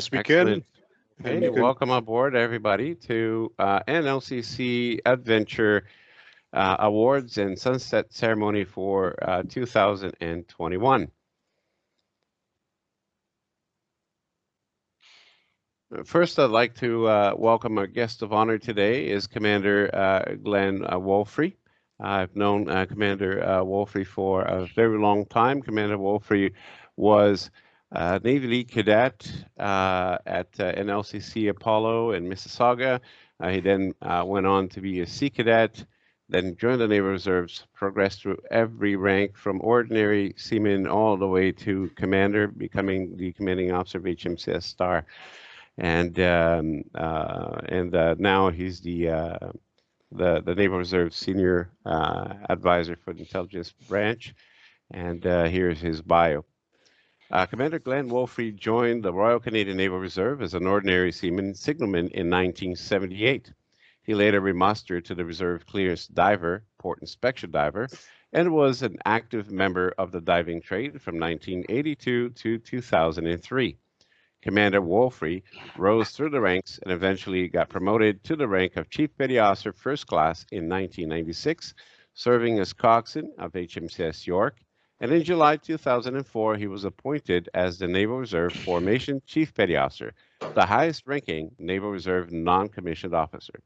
Yes, we Excellent. can. And Hey, you can. welcome aboard, everybody, to NLCC Adventure Awards and Sunset Ceremony for 2021. First, I'd like to welcome our guest of honor today is Commander Glenn Wolfrey. I've known Commander Wolfrey for a very long time. Commander Wolfrey was Navy League cadet at NLCC Apollo in Mississauga. He then went on to be a Sea Cadet, then joined the Naval Reserves, progressed through every rank from ordinary seaman all the way to commander, becoming the commanding officer of HMCS Star. And now he's the Naval Reserve Senior Advisor for the Intelligence Branch. And here's his bio. Commander Glenn Wolfrey joined the Royal Canadian Naval Reserve as an ordinary seaman signalman in 1978. He later remustered to the Reserve Clearance Diver, Port Inspection Diver, and was an active member of the diving trade from 1982 to 2003. Commander Wolfrey rose through the ranks and eventually got promoted to the rank of Chief Petty Officer First Class in 1996, serving as coxswain of HMCS York. And in July 2004, he was appointed as the Naval Reserve Formation Chief Petty Officer, the highest ranking Naval Reserve non-commissioned officer.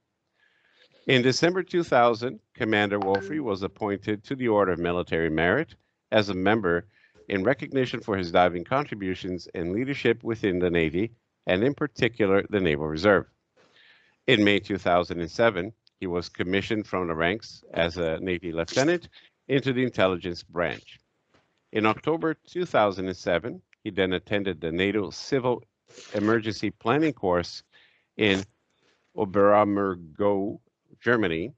In December 2000, Commander Wolfrey was appointed to the Order of Military Merit as a member in recognition for his diving contributions and leadership within the Navy, and in particular, the Naval Reserve. In May 2007, he was commissioned from the ranks as a Navy lieutenant into the intelligence branch. In October 2007, he then attended the NATO Civil Emergency Planning course in Oberammergau, Germany.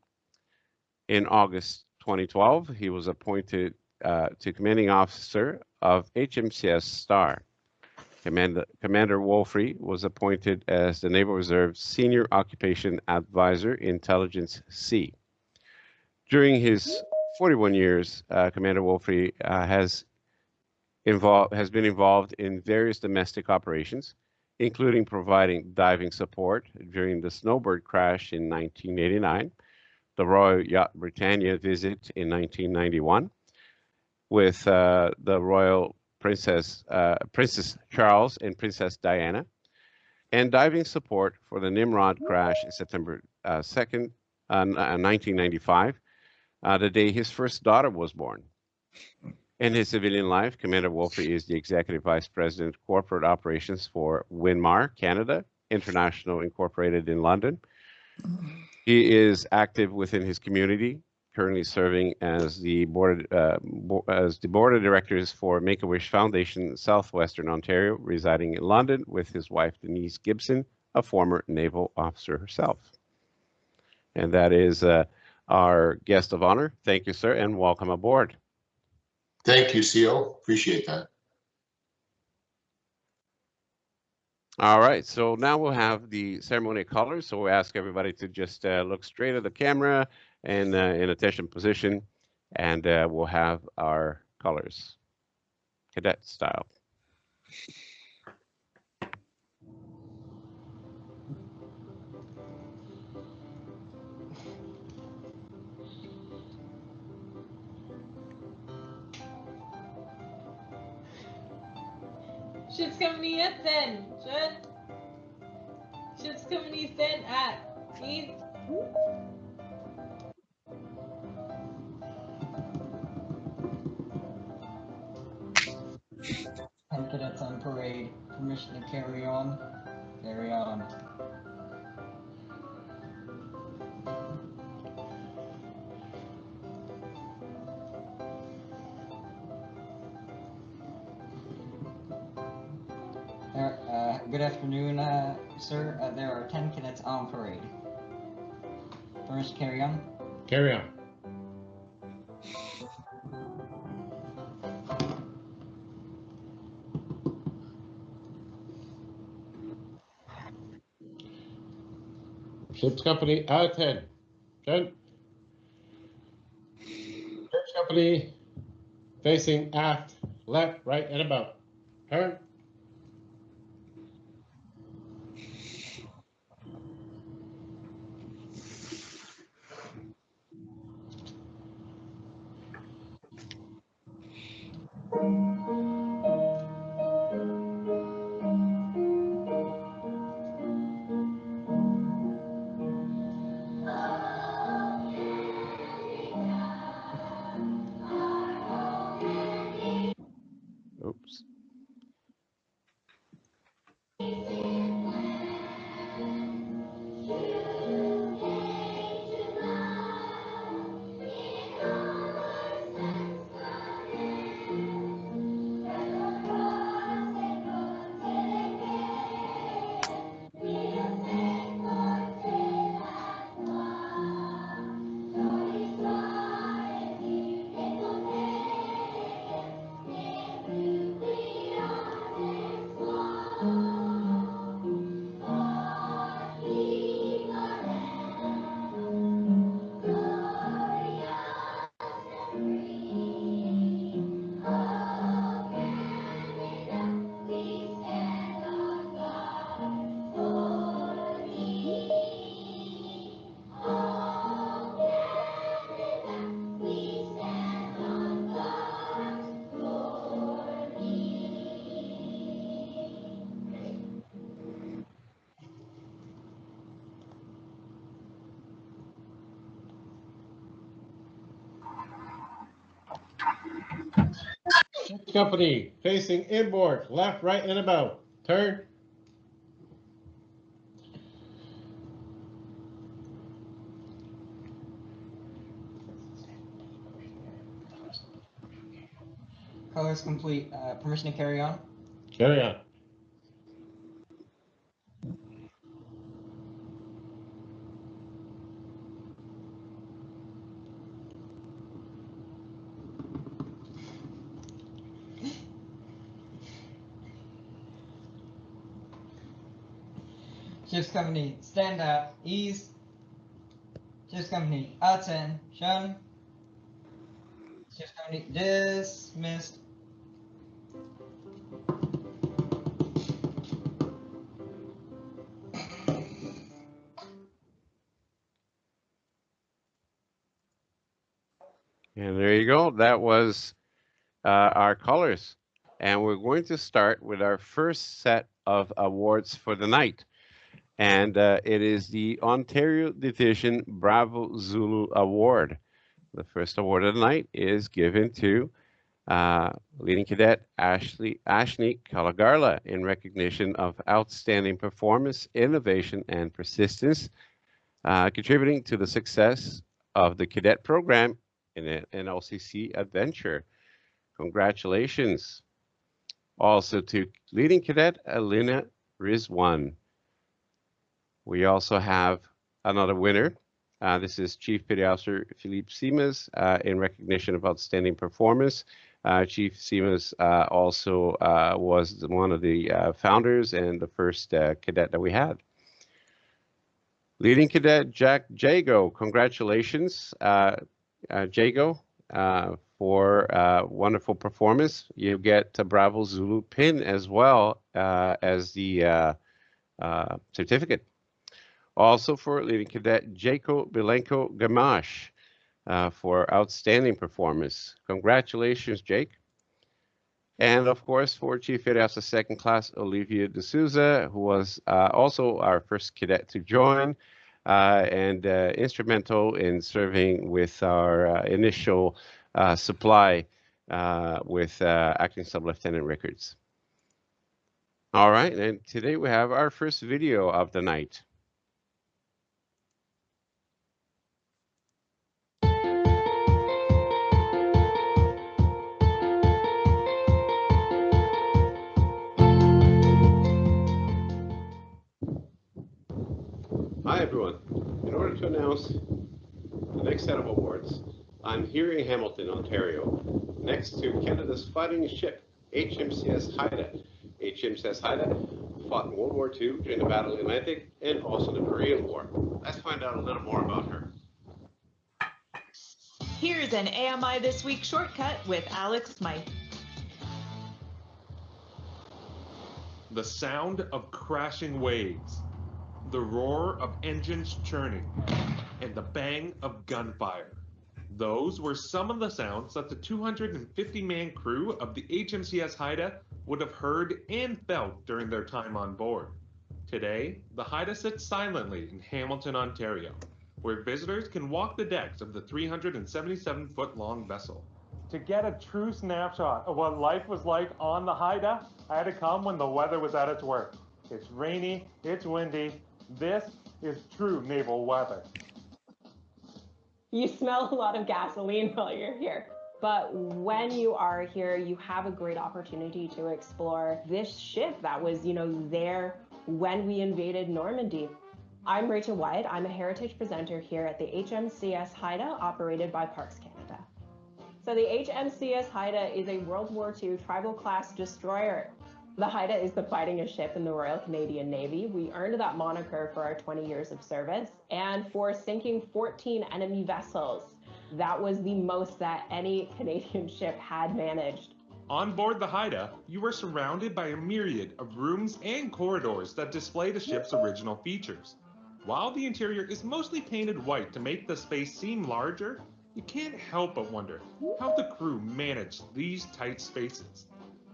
In August 2012, he was appointed to commanding officer of HMCS Star. Commander Wolfrey was appointed as the Naval Reserve Senior Occupation Advisor, Intelligence C. During his 41 years, Commander Wolfrey has been involved in various domestic operations, including providing diving support during the Snowbird crash in 1989, the Royal Yacht Britannia visit in 1991, with the Royal Princess Charles and Princess Diana, and diving support for the Nimrod crash in September 2nd, 1995, the day his first daughter was born. In his civilian life, Commander Wolfrey is the Executive Vice President of Corporate Operations for Winmar Canada International Incorporated in London. He is active within his community, currently serving as the board of directors for Make-A-Wish Foundation, Southwestern Ontario, residing in London with his wife Denise Gibson, a former naval officer herself. And that is our guest of honor. Thank you, sir, and welcome aboard. Thank you, Seal. Appreciate that. All right, so now we'll have the ceremony colors. So we ask everybody to just look straight at the camera and in attention position, and we'll have our colors, cadet style. Skyttekommunisten! Skyttekommunisten är i... And cadets on parade. Permission to carry on. Carry on. Good afternoon, sir. There are 10 cadets on parade. First, carry on. Carry on. Ship's company out of 10. 10. Ship's company facing aft, left, right, and about. Turn. Company facing inboard, left, right, and about. Turn. Colors complete. Permission to carry on? Carry on. Ship's company, stand up, ease. Ship's company, attention. Ship's company, dismissed. And there you go. That was our colors. And we're going to start with our first set of awards for the night. And it is the Ontario Division Bravo Zulu Award. The first award of the night is given to leading cadet Ashni Kalagarla in recognition of outstanding performance, innovation, and persistence, contributing to the success of the cadet program in an LCC adventure. Congratulations. Also to leading cadet Alina Rizwan. We also have another winner. This is Chief Petty Officer Philippe Simas in recognition of outstanding performance. Chief Simas also was one of the founders and the first cadet that we had. Leading Cadet Jack Jago, congratulations, Jago, for wonderful performance. You get a Bravo Zulu pin as well as the certificate. Also for Leading Cadet Jaco Bilenko Gamash for outstanding performance. Congratulations, Jake. And of course, for Chief Petty Officer Second Class Olivia D'Souza, who was also our first cadet to join and instrumental in serving with our initial supply with Acting Sub-Lieutenant Rickards. All right, and today we have our first video of the night. Hi everyone. In order to announce the next set of awards, I'm here in Hamilton, Ontario, next to Canada's fighting ship, HMCS HAIDA. HMCS HAIDA fought in World War II during the Battle of the Atlantic and also the Korean War. Let's find out a little more about her. Here's an AMI This Week shortcut with Alex Smythe. The sound of crashing waves, the roar of engines churning, and the bang of gunfire. Those were some of the sounds that the 250-man crew of the HMCS HAIDA would have heard and felt during their time on board. Today, the HAIDA sits silently in Hamilton, Ontario, where visitors can walk the decks of the 377-foot-long vessel. To get a true snapshot of what life was like on the HAIDA, I had to come when the weather was at its worst. It's rainy, it's windy. This is true naval weather. You smell a lot of gasoline while you're here. But when you are here, you have a great opportunity to explore this ship that was, there when we invaded Normandy. I'm Rachel White. I'm a heritage presenter here at the HMCS HAIDA, operated by Parks Canada. So the HMCS HAIDA is a World War II tribal class destroyer. The HAIDA is the fightingest ship in the Royal Canadian Navy. We earned that moniker for our 20 years of service and for sinking 14 enemy vessels. That was the most that any Canadian ship had managed. On board the HAIDA, you were surrounded by a myriad of rooms and corridors that display the ship's original features. While the interior is mostly painted white to make the space seem larger, you can't help but wonder how the crew managed these tight spaces.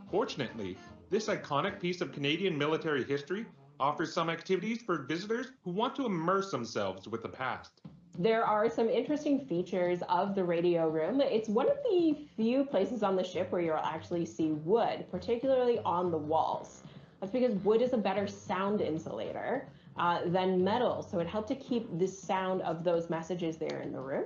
Fortunately, this iconic piece of Canadian military history offers some activities for visitors who want to immerse themselves with the past. There are some interesting features of the radio room. It's one of the few places on the ship where you'll actually see wood, particularly on the walls. That's because wood is a better sound insulator than metal, so it helped to keep the sound of those messages there in the room.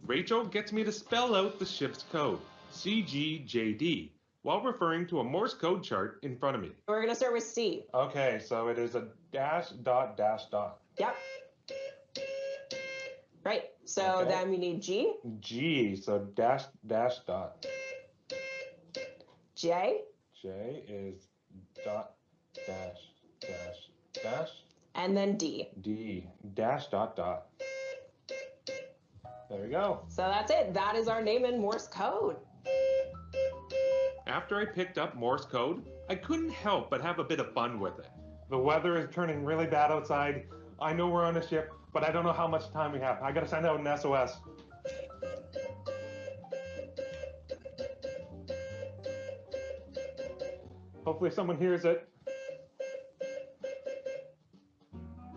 Rachel gets me to spell out the ship's code, CGJD, while referring to a Morse code chart in front of me. We're going to start with C. Okay, so it is a dash dot dash dot. Yep. Right, so Okay. then we need G. G, so dash dash dot. J. J is dot dash dash dash. And then D. D, dash dot dot. There we go. So that's it. That is our name in Morse code. After I picked up Morse code, I couldn't help but have a bit of fun with it. The weather is turning really bad outside. I know we're on a ship, but I don't know how much time we have. I gotta send out an SOS. Hopefully someone hears it.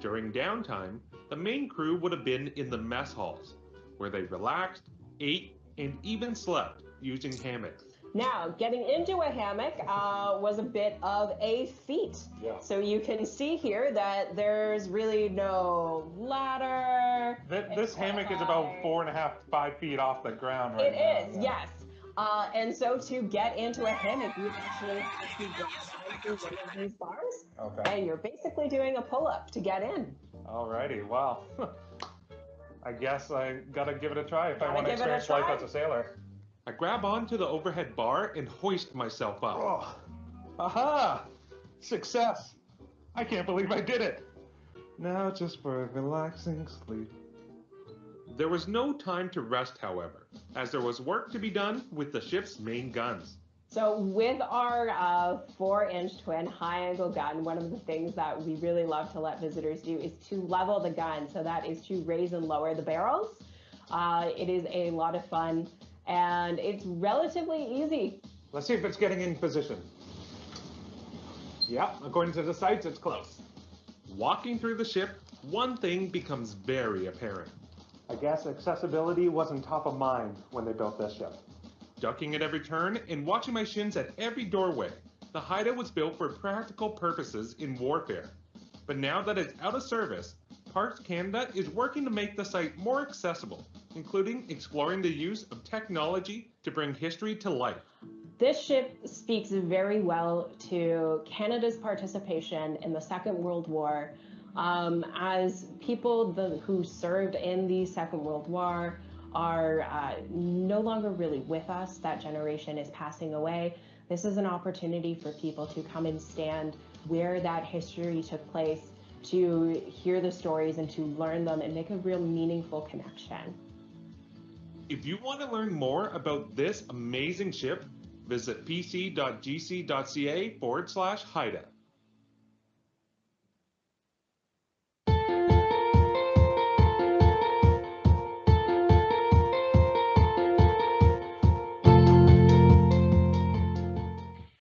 During downtime, the main crew would have been in the mess halls, where they relaxed, ate, and even slept using hammocks. Now, getting into a hammock was a bit of a feat. Yeah. So you can see here that there's really no ladder. This hammock is about 4.5 to 5 feet off the ground right It now. is, yes. And so to get into a hammock, you actually have to go through one of these bars. Okay. And you're basically doing a pull-up to get in. Alrighty, well, I guess I gotta give it a try if I Gotta want to give it a experience life try. as a sailor. I grab onto the overhead bar and hoist myself up. Oh, aha! Success! I can't believe I did it! Now just for a relaxing sleep. There was no time to rest, however, as there was work to be done with the ship's main guns. So with our 4-inch twin high-angle gun, one of the things that we really love to let visitors do is to level the gun. So that is to raise and lower the barrels. It is a lot of fun, and it's relatively easy. Let's see if it's getting in position. Yep, according to the sights, it's close. Walking through the ship, one thing becomes very apparent. I guess accessibility wasn't top of mind when they built this ship. Ducking at every turn and watching my shins at every doorway, the Haida was built for practical purposes in warfare. But now that it's out of service, Parks Canada is working to make the site more accessible, including exploring the use of technology to bring history to life. This ship speaks very well to Canada's participation in the Second World War. As people who served in the Second World War are no longer really with us, that generation is passing away. This is an opportunity for people to come and stand where that history took place, to hear the stories and to learn them and make a real meaningful connection. If you want to learn more about this amazing ship, visit pc.gc.ca/HAIDA.